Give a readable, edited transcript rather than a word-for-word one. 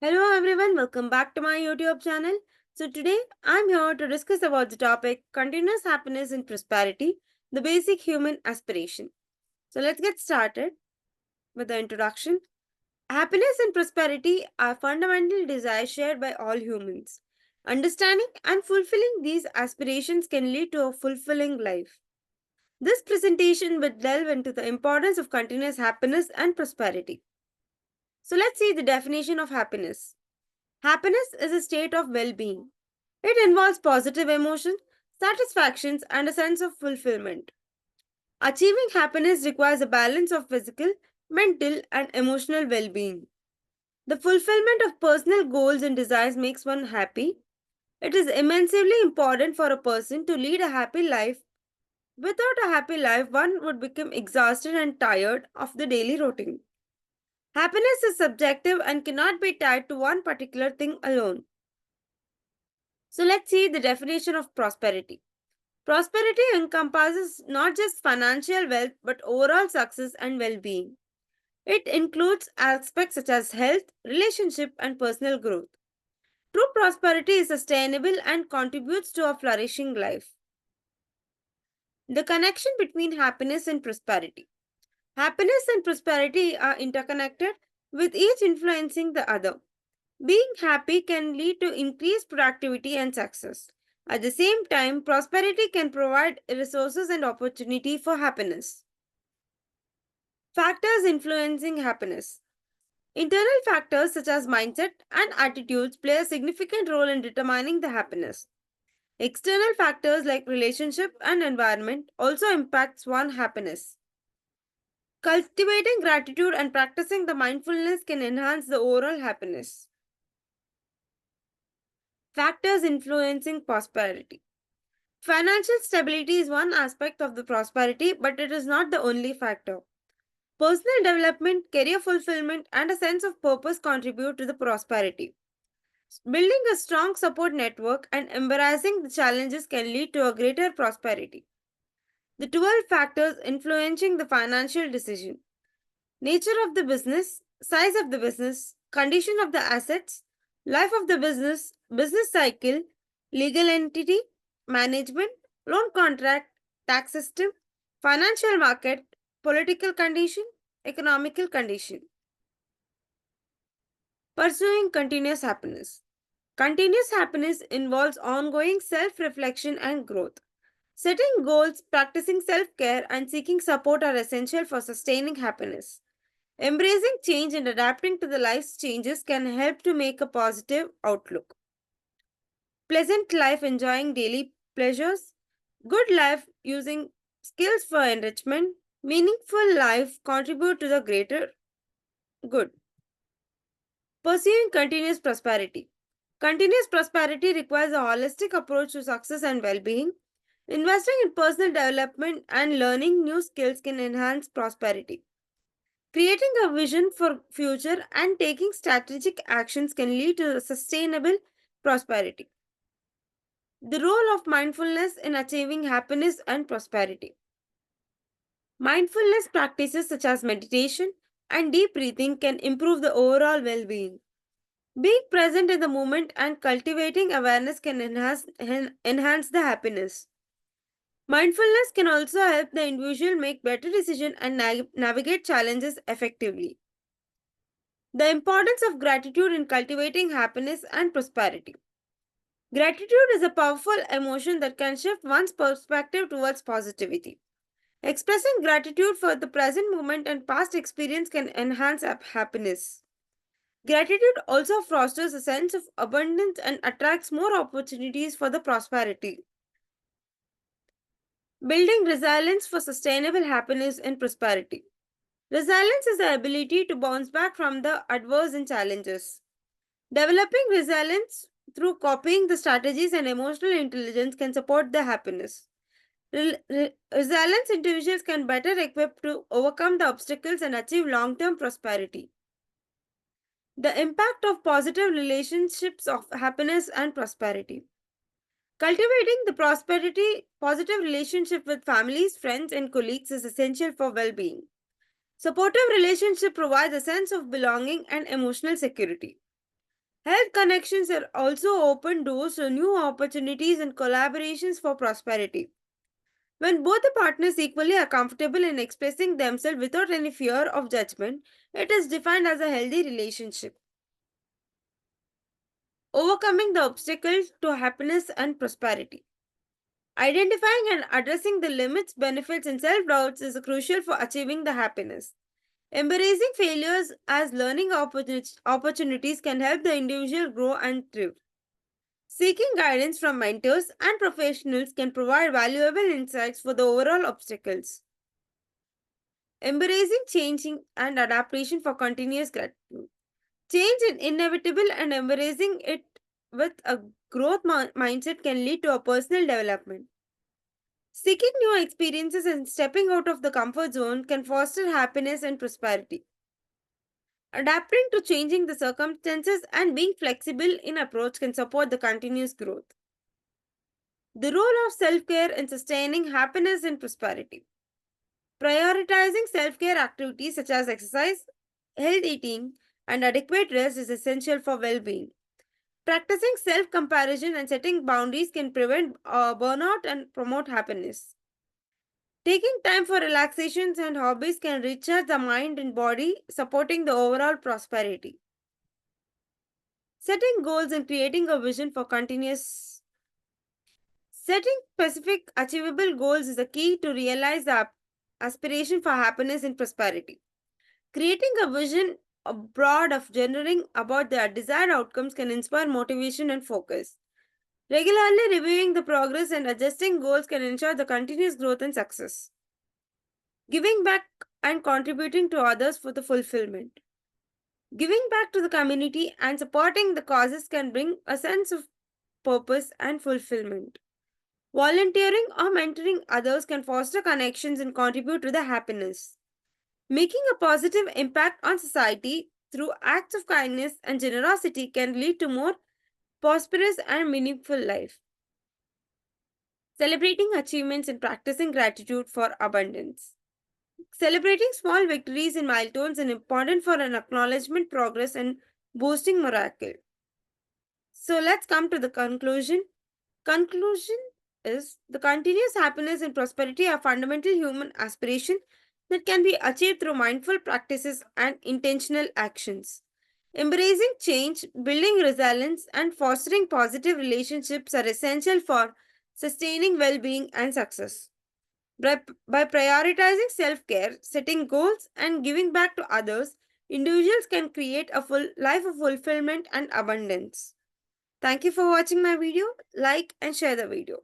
Hello everyone, welcome back to my YouTube channel. So today I'm here to discuss about the topic continuous happiness and prosperity, the basic human aspiration. So let's get started with the introduction. Happiness and prosperity are fundamental desires shared by all humans. Understanding and fulfilling these aspirations can lead to a fulfilling life. This presentation will delve into the importance of continuous happiness and prosperity. So let's see the definition of happiness. Happiness is a state of well being. It involves positive emotion, satisfactions, and a sense of fulfillment. Achieving happiness requires a balance of physical, mental, and emotional well being. The fulfillment of personal goals and desires makes one happy. It is immensely important for a person to lead a happy life. Without a happy life, one would become exhausted and tired of the daily routine. Happiness is subjective and cannot be tied to one particular thing alone. So let's see the definition of prosperity. Prosperity encompasses not just financial wealth but overall success and well being. It includes aspects such as health, relationship, and personal growth. True prosperity is sustainable and contributes to a flourishing life. The connection between happiness and prosperity. Happiness and prosperity are interconnected, with each influencing the other. Being happy can lead to increased productivity and success. At the same time, prosperity can provide resources and opportunity for happiness. Factors influencing happiness. Internal factors such as mindset and attitudes play a significant role in determining the happiness. External factors like relationship and environment also impacts one's happiness. Cultivating gratitude and practicing the mindfulness can enhance the overall happiness. Factors influencing prosperity. Financial stability is one aspect of the prosperity, but it is not the only factor. Personal development, career fulfillment, and a sense of purpose contribute to the prosperity. Building a strong support network and embracing the challenges can lead to a greater prosperity. The 12 factors influencing the financial decision: nature of the business, size of the business, condition of the assets, life of the business, business cycle, legal entity, management, loan contract, tax system, financial market, political condition, economical condition. Pursuing continuous happiness. Continuous happiness involves ongoing self reflection and growth. Setting goals, practicing self care, and seeking support are essential for sustaining happiness. Embracing change and adapting to the life's changes can help to make a positive outlook. Pleasant life enjoying daily pleasures, good life using skills for enrichment, meaningful life contribute to the greater good. Pursuing continuous prosperity. Continuous prosperity requires a holistic approach to success and well being. Investing in personal development and learning new skills can enhance prosperity. Creating a vision for future and taking strategic actions can lead to sustainable prosperity. The role of mindfulness in achieving happiness and prosperity. Mindfulness practices such as meditation and deep breathing can improve the overall well-being. Being present in the moment and cultivating awareness can enhance the happiness. Mindfulness can also help the individual make better decisions and navigate challenges effectively. The importance of gratitude in cultivating happiness and prosperity. Gratitude is a powerful emotion that can shift one's perspective towards positivity. Expressing gratitude for the present moment and past experience can enhance happiness. Gratitude also fosters a sense of abundance and attracts more opportunities for the prosperity. Building resilience for sustainable happiness and prosperity. Resilience is the ability to bounce back from the adverse and challenges. Developing resilience through copying the strategies and emotional intelligence can support the happiness. Resilience individuals can better equipped to overcome the obstacles and achieve long-term prosperity. The impact of positive relationships of happiness and prosperity. Cultivating the prosperity, positive relationship with families, friends, and colleagues is essential for well-being. Supportive relationship provides a sense of belonging and emotional security. Health connections are also open doors to new opportunities and collaborations for prosperity. When both the partners equally are comfortable in expressing themselves without any fear of judgment, it is defined as a healthy relationship. Overcoming the obstacles to happiness and prosperity. Identifying and addressing the limits, benefits, and self doubts is crucial for achieving the happiness. Embracing failures as learning opportunities can help the individual grow and thrive. Seeking guidance from mentors and professionals can provide valuable insights for the overall obstacles. Embracing changing and adaptation for continuous gratitude. Change is inevitable and embracing it with a growth mindset can lead to a personal development. Seeking new experiences and stepping out of the comfort zone can foster happiness and prosperity. Adapting to changing the circumstances and being flexible in approach can support the continuous growth. The role of self care in sustaining happiness and prosperity. Prioritizing self care activities such as exercise, health eating, and adequate rest is essential for well being. Practicing self comparison and setting boundaries can prevent burnout and promote happiness. Taking time for relaxations and hobbies can recharge the mind and body, supporting the overall prosperity. Setting goals and creating a vision for continuous. Setting specific, achievable goals is the key to realize the aspiration for happiness and prosperity. Creating a vision abroad of generating about their desired outcomes can inspire motivation and focus. Regularly reviewing the progress and adjusting goals can ensure the continuous growth and success. Giving back and contributing to others for the fulfillment. Giving back to the community and supporting the causes can bring a sense of purpose and fulfillment. Volunteering or mentoring others can foster connections and contribute to the happiness. Making a positive impact on society through acts of kindness and generosity can lead to more prosperous and meaningful life. Celebrating achievements and practicing gratitude for abundance. Celebrating small victories and milestones is important for an acknowledgement progress and boosting morale. So let's come to the conclusion. Conclusion is the continuous happiness and prosperity are fundamental human aspiration that can be achieved through mindful practices and intentional actions. Embracing change, building resilience, and fostering positive relationships are essential for sustaining well being and success. By prioritizing self care, setting goals, and giving back to others, individuals can create a full life of fulfillment and abundance. Thank you for watching my video. Like and share the video.